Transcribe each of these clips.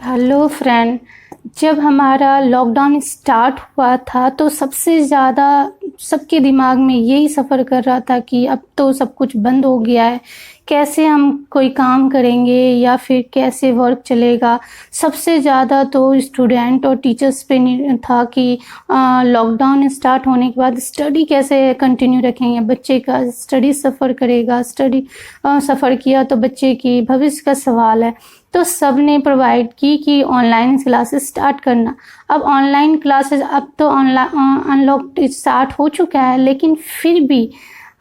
Hello friend. जब हमारा lockdown start हुआ था तो सबसे ज़्यादा सबके दिमाग में यही सफ़र कर रहा था कि अब तो सब कुछ बंद हो गया है, कैसे हम कोई काम करेंगे या फिर कैसे वर्क चलेगा। सबसे ज़्यादा तो स्टूडेंट और टीचर्स पे था कि लॉकडाउन स्टार्ट होने के बाद स्टडी कैसे कंटिन्यू रखेंगे, बच्चे का स्टडी सफ़र करेगा, स्टडी सफ़र किया तो बच्चे की भविष्य का सवाल है। तो सब ने प्रोवाइड की कि ऑनलाइन क्लासेस स्टार्ट करना। अब ऑनलाइन क्लासेस अब तो अनलॉक स्टार्ट हो चुका है, लेकिन फिर भी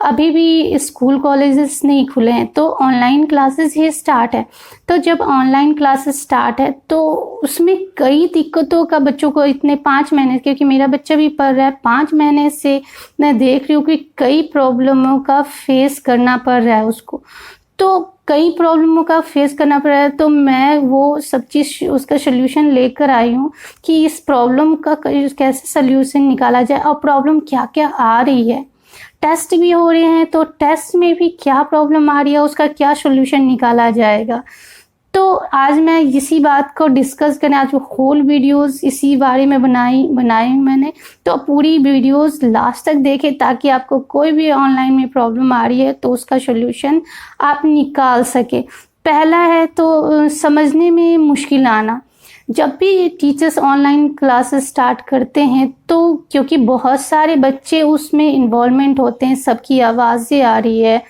अभी भी स्कूल कॉलेजेस नहीं खुले हैं, तो ऑनलाइन क्लासेस ही स्टार्ट है। तो जब ऑनलाइन क्लासेस स्टार्ट है तो उसमें कई दिक्कतों का बच्चों को इतने 5 महीने, क्योंकि मेरा बच्चा भी पढ़ रहा है, 5 महीने से मैं देख रही हूँ कि कई प्रॉब्लमों का फेस करना पड़ रहा है उसको। तो कई प्रॉब्लमों का फेस करना पड़ रहा है, तो मैं वो सब चीज़ उसका सल्यूशन लेकर आई हूँ कि इस प्रॉब्लम का कैसे सल्यूशन निकाला जाए और प्रॉब्लम क्या क्या आ रही है। टेस्ट भी हो रहे हैं तो टेस्ट में भी क्या प्रॉब्लम आ रही है, उसका क्या सल्यूशन निकाला जाएगा। तो आज मैं इसी बात को डिस्कस करने, आज होल वीडियोस इसी बारे में बनाई मैंने। तो पूरी वीडियोस लास्ट तक देखें ताकि आपको कोई भी ऑनलाइन में प्रॉब्लम आ रही है तो उसका सल्यूशन आप निकाल सके। पहला है तो समझने में मुश्किल आना। जब भी टीचर्स ऑनलाइन क्लासेस स्टार्ट करते हैं तो क्योंकि बहुत सारे बच्चे उसमें इन्वॉल्वमेंट होते हैं, सबकी आवाज़ें आ रही है,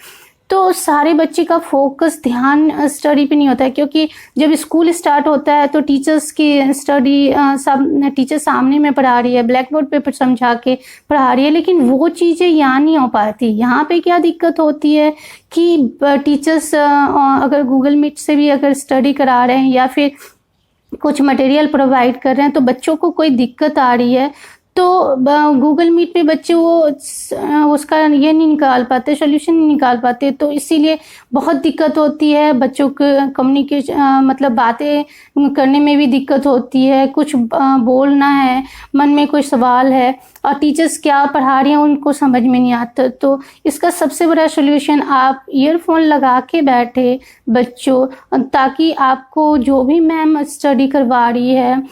तो सारे बच्चे का फोकस ध्यान स्टडी पे नहीं होता है। क्योंकि जब स्कूल स्टार्ट होता है तो टीचर्स की स्टडी सब टीचर सामने में पढ़ा रही है, ब्लैक बोर्ड पे समझा के पढ़ा रही है, लेकिन वो चीज़ें यहाँ नहीं हो पाती। यहाँ पे क्या दिक्कत होती है कि टीचर्स अगर गूगल मीट से भी अगर स्टडी करा रहे हैं या फिर कुछ मटेरियल प्रोवाइड कर रहे हैं तो बच्चों को कोई दिक्कत आ रही है तो गूगल मीट पे बच्चे वो उसका ये नहीं निकाल पाते, सोल्यूशन नहीं निकाल पाते। तो इसीलिए बहुत दिक्कत होती है बच्चों को कम्युनिकेशन, मतलब बातें करने में भी दिक्कत होती है, कुछ बोलना है, मन में कोई सवाल है और टीचर्स क्या पढ़ा रही हैं उनको समझ में नहीं आता। तो इसका सबसे बड़ा सोल्यूशन आप ईयरफोन लगा के बैठे बच्चों, ताकि आपको जो भी मैम स्टडी करवा रही है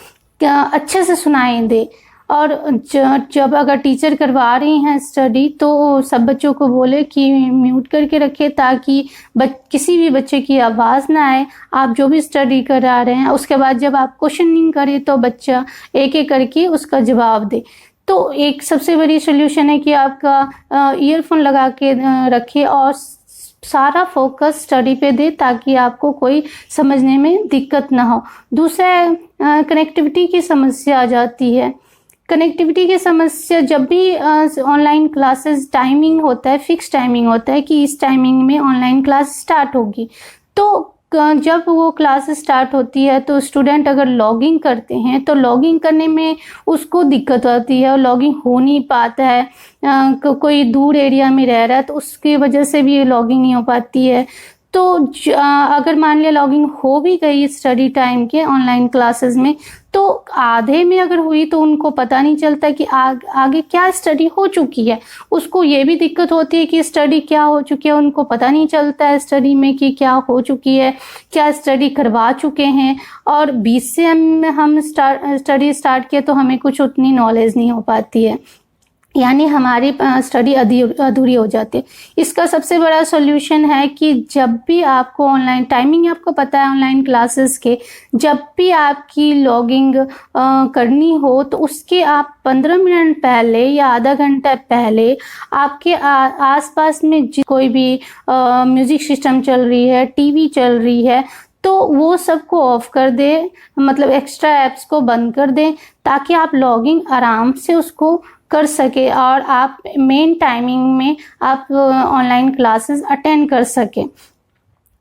अच्छे से सुनाई दे। और जब अगर टीचर करवा रही हैं स्टडी तो सब बच्चों को बोले कि म्यूट करके रखें ताकि किसी भी बच्चे की आवाज़ ना आए। आप जो भी स्टडी करा रहे हैं उसके बाद जब आप क्वेश्चनिंग करें तो बच्चा एक एक करके उसका जवाब दे। तो एक सबसे बड़ी सोल्यूशन है कि आपका ईयरफोन लगा के रखें और सारा फोकस स्टडी पे दे ताकि आपको कोई समझने में दिक्कत ना हो। दूसरा कनेक्टिविटी की समस्या आ जाती है। कनेक्टिविटी की समस्या जब भी ऑनलाइन क्लासेस टाइमिंग होता है, फिक्स टाइमिंग होता है कि इस टाइमिंग में ऑनलाइन क्लास स्टार्ट होगी, तो जब वो क्लास स्टार्ट होती है तो स्टूडेंट अगर लॉगिंग करते हैं तो लॉगिंग करने में उसको दिक्कत आती है और लॉगिंग हो नहीं पाता है। कोई दूर एरिया में रह रहा है तो उसकी वजह से भी लॉगिंग नहीं हो पाती है। तो अगर मान लिया लॉगिंग हो भी गई स्टडी टाइम के ऑनलाइन क्लासेस में, तो आधे में अगर हुई तो उनको पता नहीं चलता कि आगे क्या स्टडी हो चुकी है। उसको ये भी दिक्कत होती है कि स्टडी क्या हो चुकी है, उनको पता नहीं चलता है स्टडी में कि क्या हो चुकी है, क्या स्टडी करवा चुके हैं। और बीच से हम स्टडी स्टार्ट किए तो हमें कुछ उतनी नॉलेज नहीं हो पाती है, यानी हमारी स्टडी अधूरी हो जाती है। इसका सबसे बड़ा सॉल्यूशन है कि जब भी आपको ऑनलाइन टाइमिंग आपको पता है ऑनलाइन क्लासेस के, जब भी आपकी लॉगिंग करनी हो तो उसके आप 15 मिनट पहले या आधा घंटा पहले आपके आसपास में कोई भी म्यूज़िक सिस्टम चल रही है, टीवी चल रही है, तो वो सबको ऑफ कर दे, मतलब एक्स्ट्रा ऐप्स को बंद कर दें ताकि आप लॉगिंग आराम से उसको कर सके और आप मेन टाइमिंग में आप ऑनलाइन क्लासेस अटेंड कर सकें।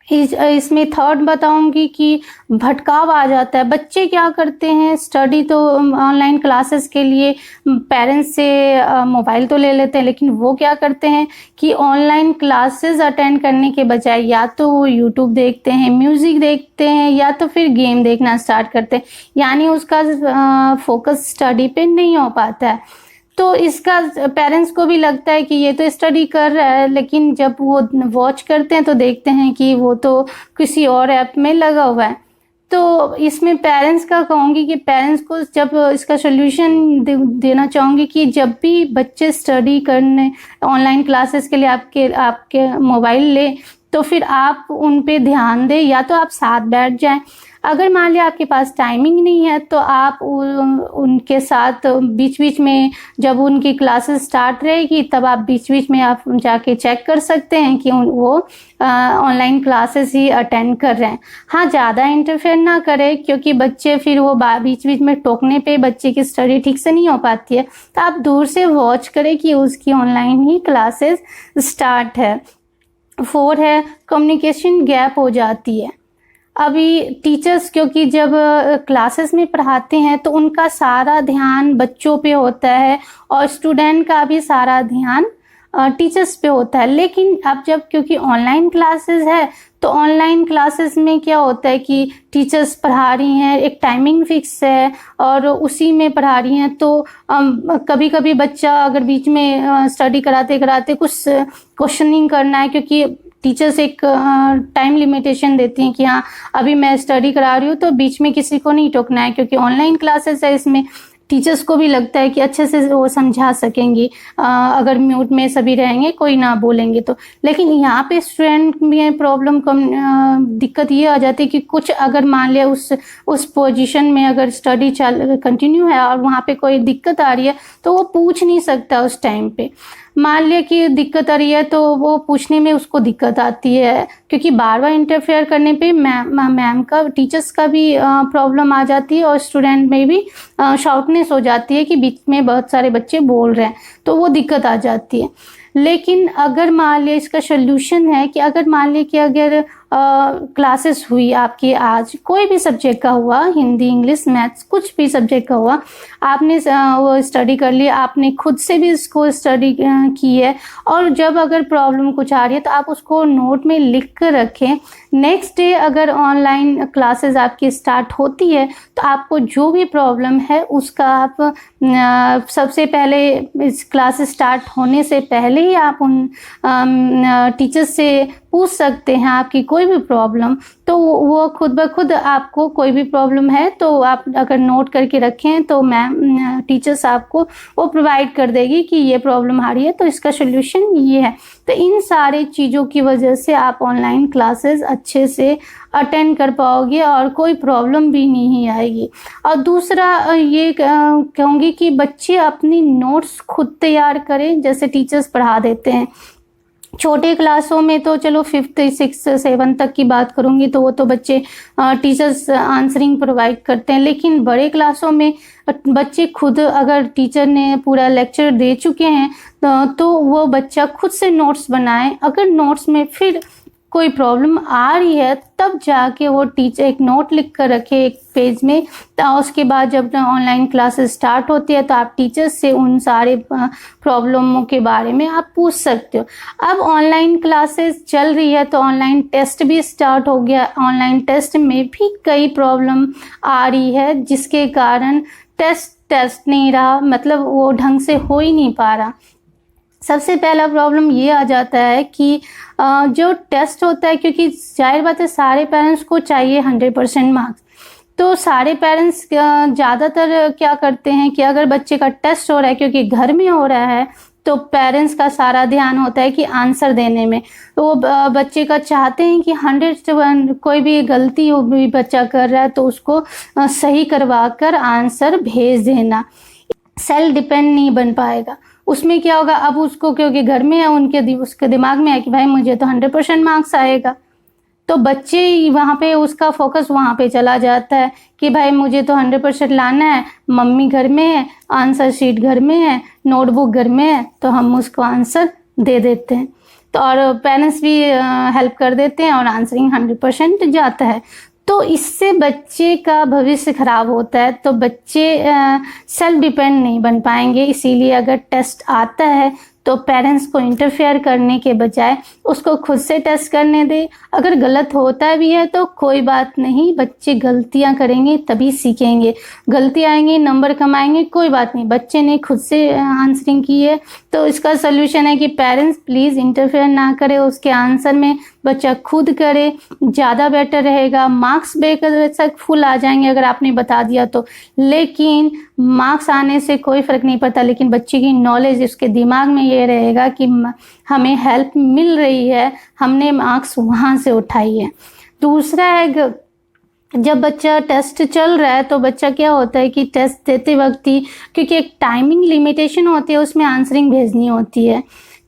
इसमें थर्ड बताऊंगी कि भटकाव आ जाता है। बच्चे क्या करते हैं, स्टडी तो ऑनलाइन क्लासेस के लिए पेरेंट्स से मोबाइल तो ले लेते हैं, लेकिन वो क्या करते हैं कि ऑनलाइन क्लासेस अटेंड करने के बजाय या तो वो यूट्यूब देखते हैं, म्यूज़िक देखते हैं या तो फिर गेम देखना स्टार्ट करते हैं, यानी उसका फोकस स्टडी पे नहीं हो पाता है। तो इसका पेरेंट्स को भी लगता है कि ये तो स्टडी कर रहा है, लेकिन जब वो वॉच करते हैं तो देखते हैं कि वो तो किसी और ऐप में लगा हुआ है। तो इसमें पेरेंट्स का कहूँगी कि पेरेंट्स को जब इसका सोल्यूशन देना चाहूँगी कि जब भी बच्चे स्टडी करने ऑनलाइन क्लासेस के लिए आपके मोबाइल ले, तो फिर आप उन पे ध्यान दें, या तो आप साथ बैठ जाएं। अगर मान लिया आपके पास टाइमिंग नहीं है तो आप उनके साथ बीच बीच में, जब उनकी क्लासेस स्टार्ट रहेगी तब आप बीच बीच में आप जाके चेक कर सकते हैं कि वो ऑनलाइन क्लासेस ही अटेंड कर रहे हैं। हाँ, ज़्यादा इंटरफेयर ना करें, क्योंकि बच्चे फिर वो बीच बीच में टोकने पे बच्चे की स्टडी ठीक से नहीं हो पाती है। तो आप दूर से वॉच करें कि उसकी ऑनलाइन ही क्लासेस स्टार्ट है। 4 है, कम्युनिकेशन गैप हो जाती है। अभी टीचर्स क्योंकि जब क्लासेस में पढ़ाते हैं तो उनका सारा ध्यान बच्चों पे होता है और स्टूडेंट का भी सारा ध्यान टीचर्स पे होता है। लेकिन अब जब क्योंकि ऑनलाइन क्लासेस है तो ऑनलाइन क्लासेस में क्या होता है कि टीचर्स पढ़ा रही हैं, एक टाइमिंग फिक्स है और उसी में पढ़ा रही हैं। तो कभी कभी बच्चा अगर बीच में स्टडी कराते कराते कुछ क्वेश्चनिंग करना है, क्योंकि टीचर्स एक टाइम लिमिटेशन देती हैं कि हाँ अभी मैं स्टडी करा रही हूँ तो बीच में किसी को नहीं टोकना है, क्योंकि ऑनलाइन क्लासेस है। इसमें टीचर्स को भी लगता है कि अच्छे से वो समझा सकेंगी अगर म्यूट में सभी रहेंगे, कोई ना बोलेंगे तो। लेकिन यहाँ पे स्टूडेंट में प्रॉब्लम कम दिक्कत ये आ जाती है कि कुछ अगर मान लिया उस पोजीशन में अगर स्टडी कंटिन्यू है और वहाँ पे कोई दिक्कत आ रही है तो वो पूछ नहीं सकता उस टाइम पे। मान लिया कि दिक्कत आ रही है तो वो पूछने में उसको दिक्कत आती है, क्योंकि बार बार इंटरफेयर करने पे मैम का, टीचर्स का भी प्रॉब्लम आ जाती है और स्टूडेंट में भी शाउटनेस हो जाती है कि बीच में बहुत सारे बच्चे बोल रहे हैं, तो वो दिक्कत आ जाती है। लेकिन अगर मान लिया इसका सोल्यूशन है कि अगर मान लिया कि अगर क्लासेस हुई आपकी, आज कोई भी सब्जेक्ट का हुआ, हिंदी, इंग्लिश, मैथ्स, कुछ भी सब्जेक्ट का हुआ, आपने वो स्टडी कर लिया, आपने खुद से भी इसको स्टडी की है, और जब अगर प्रॉब्लम कुछ आ रही है तो आप उसको नोट में लिख कर रखें। नेक्स्ट डे अगर ऑनलाइन क्लासेस आपकी स्टार्ट होती है तो आपको जो भी प्रॉब्लम है उसका आप सबसे पहले इस क्लास स्टार्ट होने से पहले ही आप उन टीचर्स से पूछ सकते हैं आपकी कोई भी प्रॉब्लम। तो वो खुद ब खुद आपको कोई भी प्रॉब्लम है तो आप अगर नोट करके रखें तो मैम टीचर्स आपको वो प्रोवाइड कर देगी कि ये प्रॉब्लम आ रही है तो इसका सोल्यूशन ये है। तो इन सारी चीज़ों की वजह से आप ऑनलाइन क्लासेस अच्छे से अटेंड कर पाओगे और कोई प्रॉब्लम भी नहीं आएगी। और दूसरा ये कहूँगी कि बच्चे अपनी नोट्स खुद तैयार करें, जैसे टीचर्स पढ़ा देते हैं। छोटे क्लासों में तो चलो 5th 6th 7th तक की बात करूँगी तो वो तो बच्चे टीचर्स आंसरिंग प्रोवाइड करते हैं, लेकिन बड़े क्लासों में बच्चे खुद, अगर टीचर ने पूरा लेक्चर दे चुके हैं तो वो बच्चा खुद से नोट्स बनाए। अगर नोट्स में फिर कोई प्रॉब्लम आ रही है तब जाके वो टीचर एक नोट लिख कर रखे एक पेज में, तो उसके बाद जब ऑनलाइन क्लासेस स्टार्ट होती है तो आप टीचर्स से उन सारे प्रॉब्लमों के बारे में आप पूछ सकते हो। अब ऑनलाइन क्लासेस चल रही है तो ऑनलाइन टेस्ट भी स्टार्ट हो गया। ऑनलाइन टेस्ट में भी कई प्रॉब्लम आ रही है जिसके कारण टेस्ट नहीं रहा, मतलब वो ढंग से हो ही नहीं पा रहा। सबसे पहला प्रॉब्लम ये आ जाता है कि जो टेस्ट होता है, क्योंकि जाहिर बात है सारे पेरेंट्स को चाहिए 100% मार्क्स, तो सारे पेरेंट्स ज़्यादातर क्या करते हैं कि अगर बच्चे का टेस्ट हो रहा है, क्योंकि घर में हो रहा है, तो पेरेंट्स का सारा ध्यान होता है कि आंसर देने में। तो वो बच्चे का चाहते हैं कि 100 कोई भी गलती हो भी बच्चा कर रहा है तो उसको सही करवा कर आंसर भेज देना। सेल्फ डिपेंड नहीं बन पाएगा। उसमें क्या होगा, अब उसको क्योंकि घर में है, उसके दिमाग में है कि भाई मुझे तो 100% मार्क्स आएगा, तो बच्चे वहाँ पे उसका फोकस वहाँ पे चला जाता है कि भाई मुझे तो 100% लाना है, मम्मी घर में है, आंसर शीट घर में है, नोटबुक घर में है, तो हम उसको आंसर दे देते हैं। तो और पेरेंट्स भी हेल्प कर देते हैं और आंसरिंग 100% जाता है। तो इससे बच्चे का भविष्य खराब होता है, तो बच्चे सेल्फ डिपेंड नहीं बन पाएंगे। इसीलिए अगर टेस्ट आता है तो पेरेंट्स को इंटरफेयर करने के बजाय उसको खुद से टेस्ट करने दे। अगर गलत होता भी है तो कोई बात नहीं, बच्चे गलतियां करेंगे तभी सीखेंगे, गलती आएंगी नंबर कम आएंगे कोई बात नहीं, बच्चे ने खुद से आंसरिंग की है। तो इसका सोल्यूशन है कि पेरेंट्स प्लीज़ इंटरफेयर ना करें उसके आंसर में, बच्चा खुद करे, ज़्यादा बेटर रहेगा। मार्क्स बेशक फुल आ जाएंगे अगर आपने बता दिया तो, लेकिन मार्क्स आने से कोई फ़र्क नहीं पड़ता, लेकिन बच्चे की नॉलेज उसके दिमाग में ये रहेगा कि हमें हेल्प मिल रही है, हमने मार्क्स वहाँ से उठाई है। दूसरा है, जब बच्चा टेस्ट चल रहा है तो बच्चा क्या होता है कि टेस्ट देते वक्त ही, क्योंकि एक टाइमिंग लिमिटेशन होती है उसमें आंसरिंग भेजनी होती है,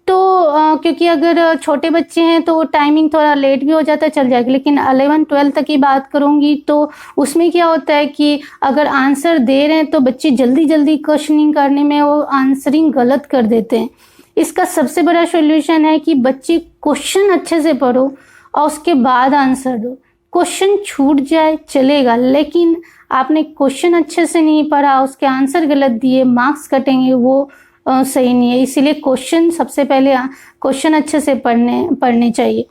तो क्योंकि अगर छोटे बच्चे हैं तो टाइमिंग थोड़ा लेट भी हो जाता है चल जाएगा, लेकिन 11-12 तक की बात करूँगी तो उसमें क्या होता है कि अगर आंसर दे रहे हैं तो बच्चे जल्दी जल्दी क्वेश्चनिंग करने में वो आंसरिंग गलत कर देते हैं। इसका सबसे बड़ा सोल्यूशन है कि बच्चे क्वेश्चन अच्छे से पढ़ो और उसके बाद आंसर दो। क्वेश्चन छूट जाए चलेगा, लेकिन आपने क्वेश्चन अच्छे से नहीं पढ़ा, उसके आंसर गलत दिए, मार्क्स कटेंगे, वो सही नहीं है। इसीलिए क्वेश्चन सबसे पहले क्वेश्चन अच्छे से पढ़ने चाहिए।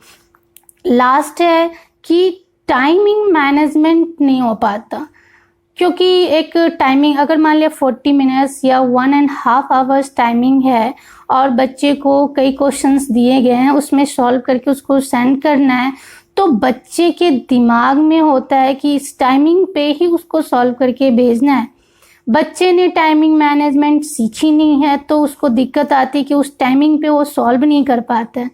लास्ट है कि टाइमिंग मैनेजमेंट नहीं हो पाता, क्योंकि एक टाइमिंग अगर मान लिया 40 मिनट्स या 1.5 आवर्स टाइमिंग है और बच्चे को कई क्वेश्चंस दिए गए हैं उसमें सॉल्व करके उसको सेंड करना है, तो बच्चे के दिमाग में होता है कि इस टाइमिंग पे ही उसको सॉल्व करके भेजना है। बच्चे ने टाइमिंग मैनेजमेंट सीखी नहीं है तो उसको दिक्कत आती है कि उस टाइमिंग पे वो सॉल्व नहीं कर पाता है।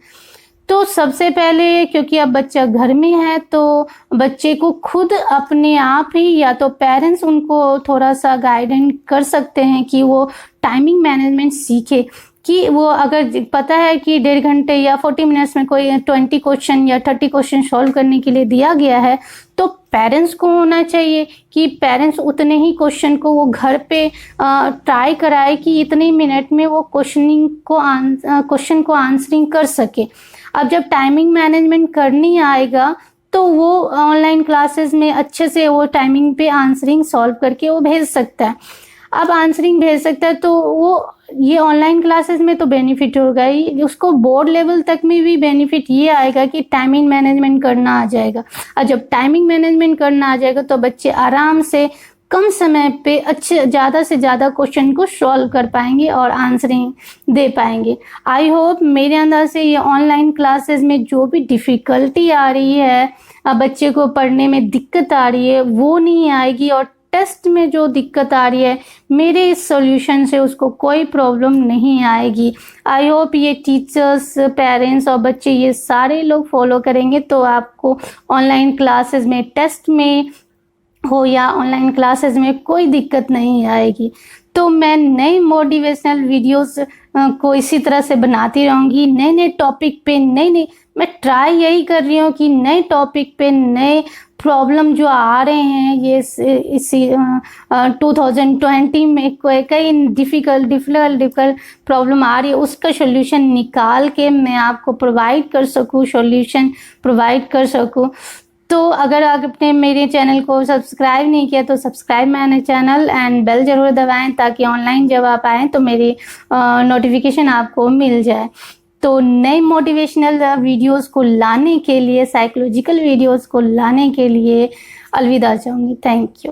तो सबसे पहले, क्योंकि अब बच्चा घर में है तो बच्चे को खुद अपने आप ही, या तो पेरेंट्स उनको थोड़ा सा गाइडेंस कर सकते हैं कि वो टाइमिंग मैनेजमेंट सीखे, कि वो अगर पता है कि 1.5 घंटे या 40 मिनट्स में कोई 20 क्वेश्चन या 30 क्वेश्चन सॉल्व करने के लिए दिया गया है, तो पेरेंट्स को होना चाहिए कि पेरेंट्स उतने ही क्वेश्चन को वो घर पे ट्राई कराए कि इतने मिनट में वो क्वेश्चन को आंसरिंग कर सके। अब जब टाइमिंग मैनेजमेंट करनी आएगा तो वो ऑनलाइन क्लासेस में अच्छे से वो टाइमिंग पे आंसरिंग सॉल्व करके वो भेज सकता है। अब आंसरिंग भेज सकता है तो वो ये ऑनलाइन क्लासेस में तो बेनिफिट होगा ही, उसको बोर्ड लेवल तक में भी बेनिफिट ये आएगा कि टाइमिंग मैनेजमेंट करना आ जाएगा। और जब टाइमिंग मैनेजमेंट करना आ जाएगा तो बच्चे आराम से कम समय पे अच्छे ज़्यादा से ज़्यादा क्वेश्चन को सॉल्व कर पाएंगे और आंसरिंग दे पाएंगे। आई होप मेरे अंदर से ये ऑनलाइन क्लासेस में जो भी डिफ़िकल्टी आ रही है, बच्चे को पढ़ने में दिक्कत आ रही है, वो नहीं आएगी, और टेस्ट में जो दिक्कत आ रही है मेरे इस सॉल्यूशन से उसको कोई प्रॉब्लम नहीं आएगी। आई होप ये टीचर्स, पेरेंट्स और बच्चे ये सारे लोग फॉलो करेंगे तो आपको ऑनलाइन क्लासेस में, टेस्ट में हो या ऑनलाइन क्लासेस में कोई दिक्कत नहीं आएगी। तो मैं नए मोटिवेशनल वीडियोस को इसी तरह से बनाती रहूँगी, नए नए टॉपिक पे नए मैं ट्राई यही कर रही हूँ कि नए टॉपिक पे नए प्रॉब्लम जो आ रहे हैं ये इसी 2020 में कई डिफ़िकल्ट प्रॉब्लम आ रही है, उसका सोल्यूशन निकाल के मैं आपको प्रोवाइड कर सकूँ, सोल्यूशन प्रोवाइड कर सकूँ। तो अगर आपने मेरे चैनल को सब्सक्राइब नहीं किया तो सब्सक्राइब मेरे चैनल एंड बेल ज़रूर दबाएं ताकि ऑनलाइन जब आप आएँ तो मेरी नोटिफिकेशन आपको मिल जाए। तो नए मोटिवेशनल वीडियोस को लाने के लिए, साइकोलॉजिकल वीडियोस को लाने के लिए अलविदा चाहूँगी। Thank you.